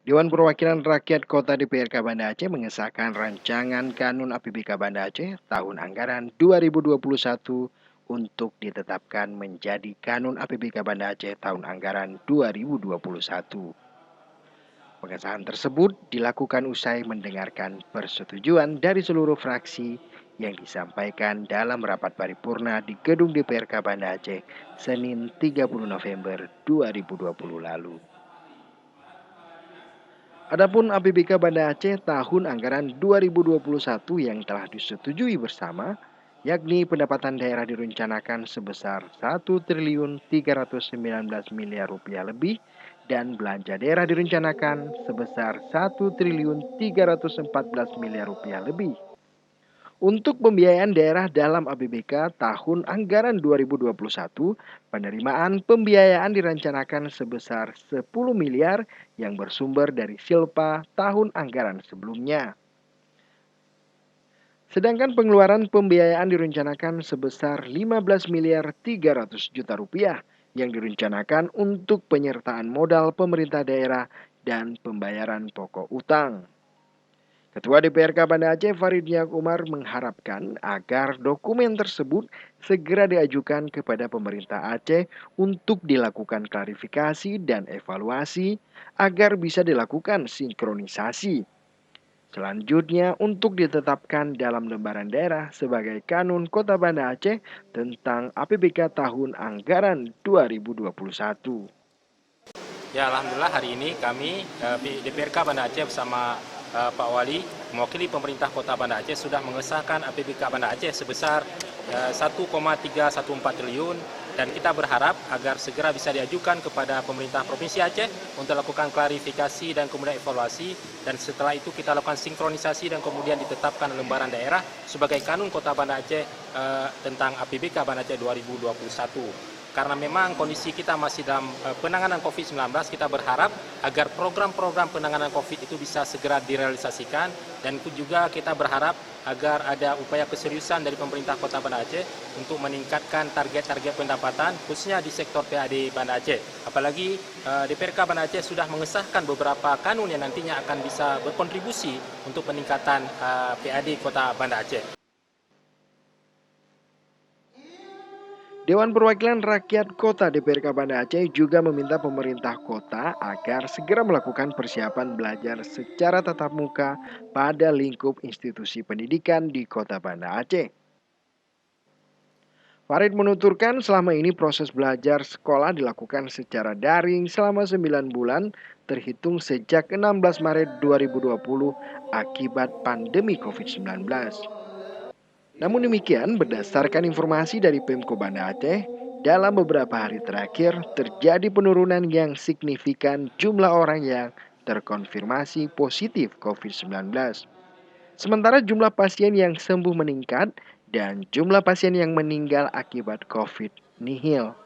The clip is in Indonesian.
Dewan Perwakilan Rakyat Kota DPRK Banda Aceh mengesahkan rancangan Kanun APBK Banda Aceh tahun anggaran 2021 untuk ditetapkan menjadi Kanun APBK Banda Aceh tahun anggaran 2021. Pengesahan tersebut dilakukan usai mendengarkan persetujuan dari seluruh fraksi yang disampaikan dalam rapat paripurna di Gedung DPRK Banda Aceh Senin 30 November 2020 lalu. Adapun APBK Banda Aceh tahun anggaran 2021 yang telah disetujui bersama, yakni pendapatan daerah direncanakan sebesar 1.319 miliar rupiah lebih dan belanja daerah direncanakan sebesar 1.314 miliar rupiah lebih. Untuk pembiayaan daerah dalam APBK tahun anggaran 2021, penerimaan pembiayaan direncanakan sebesar 10 miliar yang bersumber dari Silpa tahun anggaran sebelumnya. Sedangkan pengeluaran pembiayaan direncanakan sebesar 15 miliar 300 juta rupiah yang direncanakan untuk penyertaan modal pemerintah daerah dan pembayaran pokok utang. Ketua DPRK Banda Aceh Farid Umar mengharapkan agar dokumen tersebut segera diajukan kepada pemerintah Aceh untuk dilakukan klarifikasi dan evaluasi agar bisa dilakukan sinkronisasi. Selanjutnya untuk ditetapkan dalam lembaran daerah sebagai Kanun Kota Banda Aceh tentang APBK tahun anggaran 2021. Ya, alhamdulillah hari ini kami DPRK Banda Aceh bersama Pak Wali mewakili pemerintah Kota Banda Aceh sudah mengesahkan APBK Banda Aceh sebesar 1,314 triliun dan kita berharap agar segera bisa diajukan kepada pemerintah Provinsi Aceh untuk lakukan klarifikasi dan kemudian evaluasi, dan setelah itu kita lakukan sinkronisasi dan kemudian ditetapkan lembaran daerah sebagai Kanun Kota Banda Aceh tentang APBK Banda Aceh 2021. Karena memang kondisi kita masih dalam penanganan COVID-19, kita berharap agar program-program penanganan COVID itu bisa segera direalisasikan, dan juga kita berharap agar ada upaya keseriusan dari pemerintah Kota Banda Aceh untuk meningkatkan target-target pendapatan khususnya di sektor PAD Banda Aceh. Apalagi DPRK Banda Aceh sudah mengesahkan beberapa kanun yang nantinya akan bisa berkontribusi untuk peningkatan PAD Kota Banda Aceh. Dewan Perwakilan Rakyat Kota DPRK Banda Aceh juga meminta pemerintah kota agar segera melakukan persiapan belajar secara tatap muka pada lingkup institusi pendidikan di Kota Banda Aceh. Farid menuturkan selama ini proses belajar sekolah dilakukan secara daring selama 9 bulan terhitung sejak 16 Maret 2020 akibat pandemi COVID-19. Namun demikian, berdasarkan informasi dari Pemko Banda Aceh, dalam beberapa hari terakhir terjadi penurunan yang signifikan jumlah orang yang terkonfirmasi positif COVID-19. Sementara jumlah pasien yang sembuh meningkat dan jumlah pasien yang meninggal akibat COVID nihil.